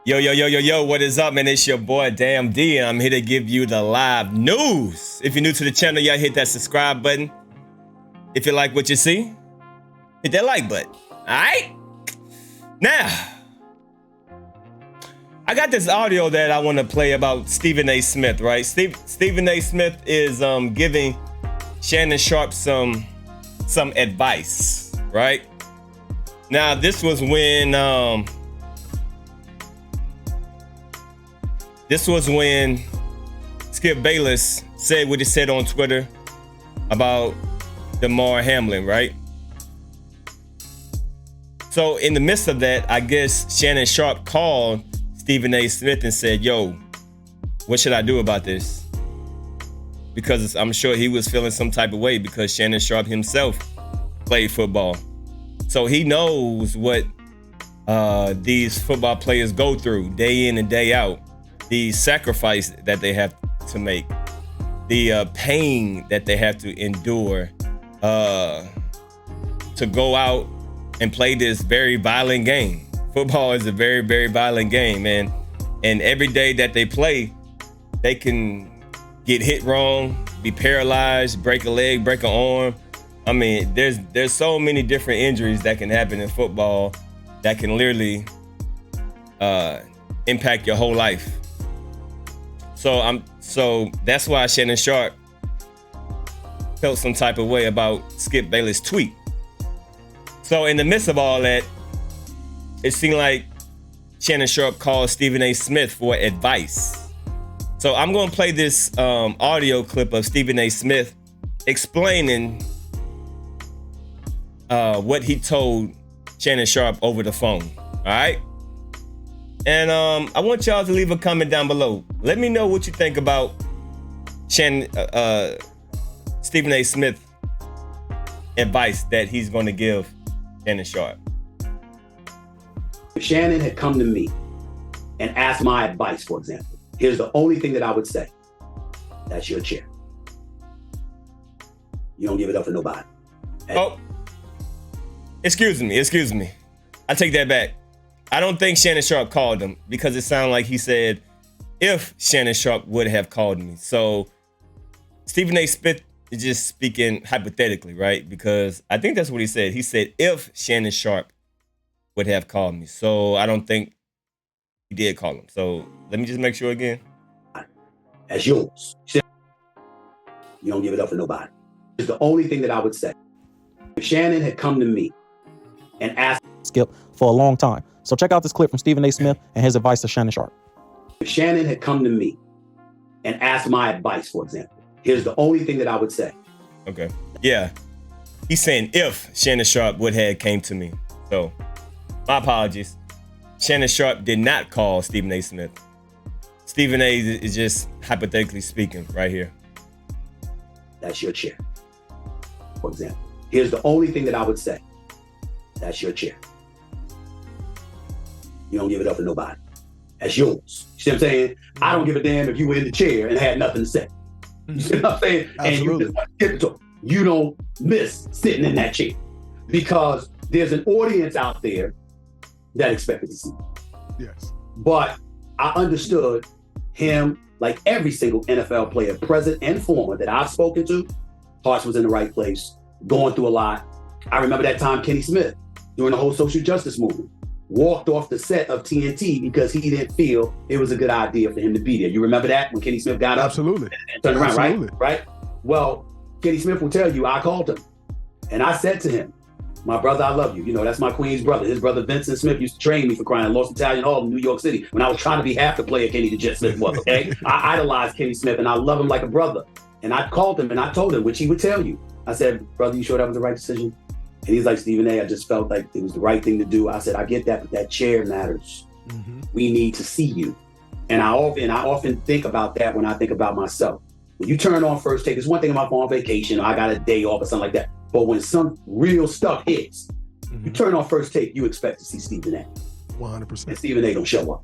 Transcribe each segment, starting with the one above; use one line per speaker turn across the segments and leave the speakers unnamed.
Yo, what is up, man? It's your boy, Damn D, and I'm here to give you the live news. If you're new to the channel, y'all hit that subscribe button. If you like what you see, hit that like button, all right? Now, I got this audio that I want to play about Stephen A. Smith, right? Stephen A. Smith is giving Shannon Sharpe some advice, right? Now, this was when Skip Bayless said what he said on Twitter about Damar Hamlin, right? So in the midst of that, I guess Shannon Sharpe called Stephen A. Smith and said, yo, what should I do about this? Because I'm sure he was feeling some type of way because Shannon Sharpe himself played football. So he knows what these football players go through day in and day out. The sacrifice that they have to make, the pain that they have to endure to go out and play this very violent game. Football is a very, very violent game, man. And every day that they play, they can get hit wrong, be paralyzed, break a leg, break an arm. I mean, there's so many different injuries that can happen in football that can literally impact your whole life. So that's why Shannon Sharpe felt some type of way about Skip Bayless' tweet. So in the midst of all that, it seemed like Shannon Sharpe called Stephen A. Smith for advice. So I'm gonna play this audio clip of Stephen A. Smith explaining what he told Shannon Sharpe over the phone, all right? And I want y'all to leave a comment down below. Let me know what you think about Stephen A. Smith advice that he's going to give Shannon Sharpe.
If Shannon had come to me and asked my advice, for example, here's the only thing that I would say. That's your chair. You don't give it up for nobody.
Oh, excuse me. I take that back. I don't think Shannon Sharpe called him because it sounded like he said, if Shannon Sharpe would have called me. So Stephen A. Smith is just speaking hypothetically, right? Because I think that's what he said. He said, if Shannon Sharpe would have called me. So I don't think he did call him. So let me just make sure again.
That's yours. You don't give it up for nobody. It's the only thing that I would say. If Shannon had come to me and asked
Skip for a long time. So check out this clip from Stephen A. Smith and his advice to Shannon Sharpe.
If Shannon had come to me and asked my advice, for example, here's the only thing that I would say.
Okay. Yeah. He's saying if Shannon Sharpe would have came to me. So my apologies. Shannon Sharpe did not call Stephen A. Smith. Stephen A. is just hypothetically speaking right here.
That's your chair. For example, here's the only thing that I would say. That's your chair. You don't give it up for nobody. That's yours. You see what I'm saying? I don't give a damn if you were in the chair and had nothing to say. You see what I'm saying?
Absolutely.
And you just skip. You don't miss sitting in that chair because there's an audience out there that expected to see you.
Yes.
But I understood him, like every single NFL player, present and former that I've spoken to, hearts was in the right place, going through a lot. I remember that time Kenny Smith, during the whole social justice movement, walked off the set of TNT because he didn't feel it was a good idea for him to be there. You remember that when Kenny Smith got up?
Absolutely.
And turned around,
Absolutely.
right? Well, Kenny Smith will tell you, I called him and I said to him, my brother, I love you. You know, that's my Queen's brother. His brother, Vincent Smith, used to train me for crying at Lost Italian Hall in New York City when I was trying to be half the player Kenny the Jet Smith was, okay? I idolized Kenny Smith and I love him like a brother. And I called him and I told him, which he would tell you. I said, brother, you sure that was the right decision? And he's like, Stephen A., I just felt like it was the right thing to do. I said, I get that, but that chair matters. Mm-hmm. We need to see you. And I often think about that when I think about myself. When you turn on First Take, it's one thing if I'm on vacation or I got a day off or something like that. But when some real stuff hits, you turn on First Take, you expect to see Stephen A.
100%.
And Stephen A. don't show up.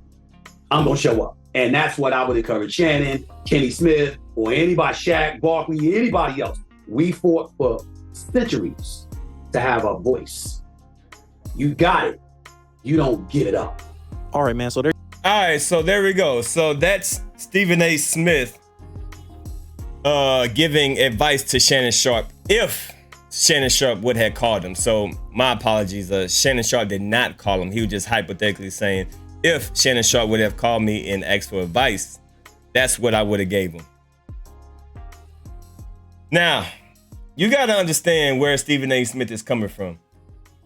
I'm going to show up. And that's what I would encourage Shannon, Kenny Smith, or anybody, Shaq, Barkley, anybody else. We fought for centuries to have a voice. You got it. You don't give it up.
All right, man. So there.
All right, so there we go. So that's Stephen A. Smith giving advice to Shannon Sharpe if Shannon Sharpe would have called him. So my apologies. Shannon Sharpe did not call him. He was just hypothetically saying, if Shannon Sharpe would have called me and asked for advice, that's what I would have gave him. Now, you got to understand where Stephen A. Smith is coming from.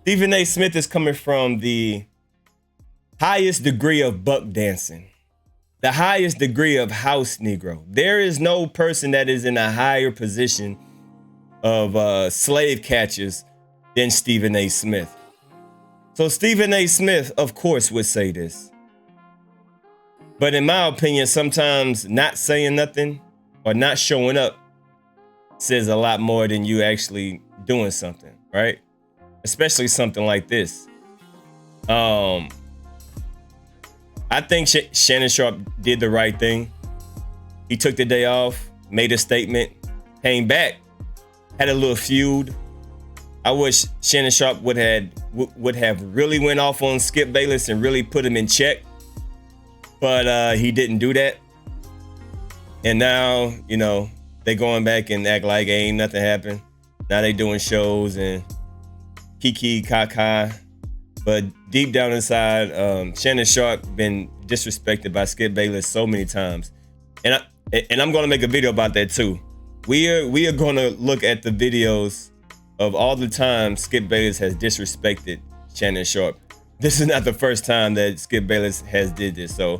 Stephen A. Smith is coming from the highest degree of buck dancing, the highest degree of house Negro. There is no person that is in a higher position of slave catchers than Stephen A. Smith. So Stephen A. Smith, of course, would say this. But in my opinion, sometimes not saying nothing or not showing up says a lot more than you actually doing something, right? Especially something like this. I think Shannon Sharpe did the right thing. He took the day off, made a statement, came back, had a little feud. I wish Shannon Sharpe would have really went off on Skip Bayless and really put him in check, but he didn't do that. And now, you know, they going back and act like ain't nothing happened. Now they doing shows and kiki kaka. But deep down inside, Shannon Sharpe been disrespected by Skip Bayless so many times, and I'm gonna make a video about that too. We are gonna look at the videos of all the times Skip Bayless has disrespected Shannon Sharpe. This is not the first time that Skip Bayless has did this, so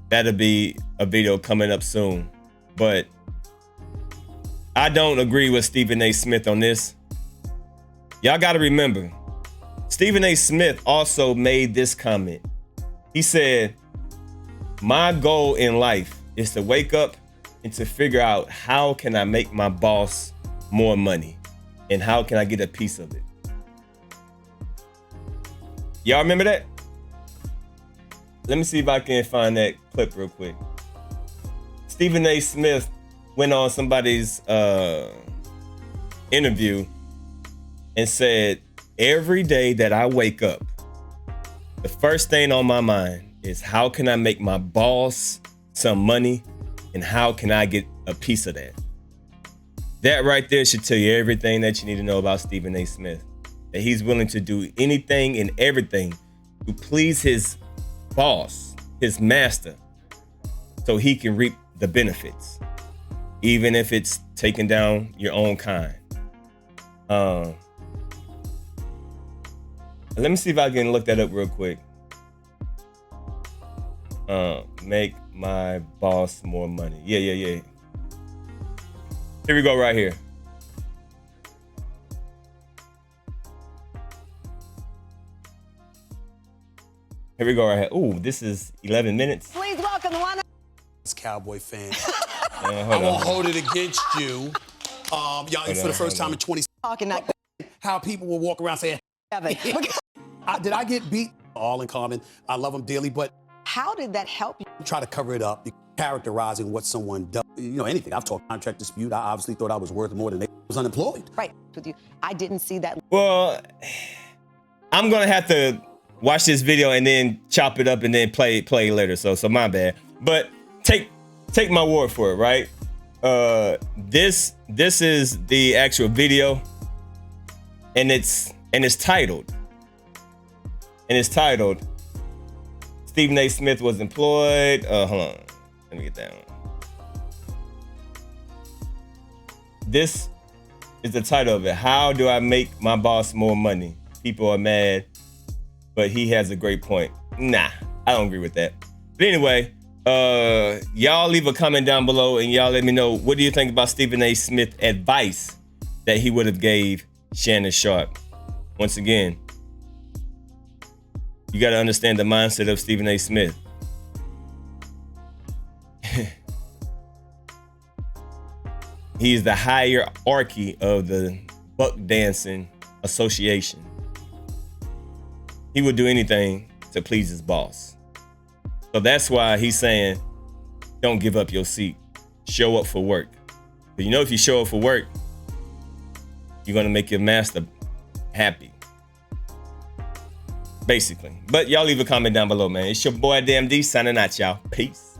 that'll be a video coming up soon. But I don't agree with Stephen A. Smith on this. Y'all gotta remember, Stephen A. Smith also made this comment. He said, my goal in life is to wake up and to figure out how can I make my boss more money and how can I get a piece of it. Y'all remember that? Let me see if I can find that clip real quick. Stephen A. Smith went on somebody's interview and said, every day that I wake up, the first thing on my mind is how can I make my boss some money and how can I get a piece of that? That right there should tell you everything that you need to know about Stephen A. Smith. That he's willing to do anything and everything to please his boss, his master, so he can reap the benefits, even if it's taking down your own kind. Let me see if I can look that up real quick. Make my boss more money. Yeah. Here we go right here. Here we go right here. Ooh, this is 11 minutes.
Please welcome the one.
Cowboy fan.
I
won't hold it against you. Y'all, for the first time in 20
Talking like
how people will walk around saying, did I get beat? All in common. I love them dearly, but
how did that help you?
Try to cover it up, characterizing what someone does. You know, anything. I've talked contract dispute. I obviously thought I was worth more than they was unemployed.
Right with you. I didn't see that.
Well, I'm gonna have to watch this video and then chop it up and then play later. So my bad. But take my word for it, right? This is the actual video, and it's titled. Stephen A. Smith was employed. Hold on. Let me get that one. This is the title of it. How do I make my boss more money? People are mad, but he has a great point. Nah, I don't agree with that. But anyway, y'all leave a comment down below and y'all let me know, what do you think about Stephen A. Smith advice that he would have gave Shannon Sharpe? Once again, you got to understand the mindset of Stephen A. Smith. He's the hierarchy of the buck dancing association. He would do anything to please his boss. So that's why he's saying, don't give up your seat. Show up for work. But you know, if you show up for work, you're going to make your master happy. basically. But y'all leave a comment down below, man. It's your boy Damn D signing out, y'all. Peace.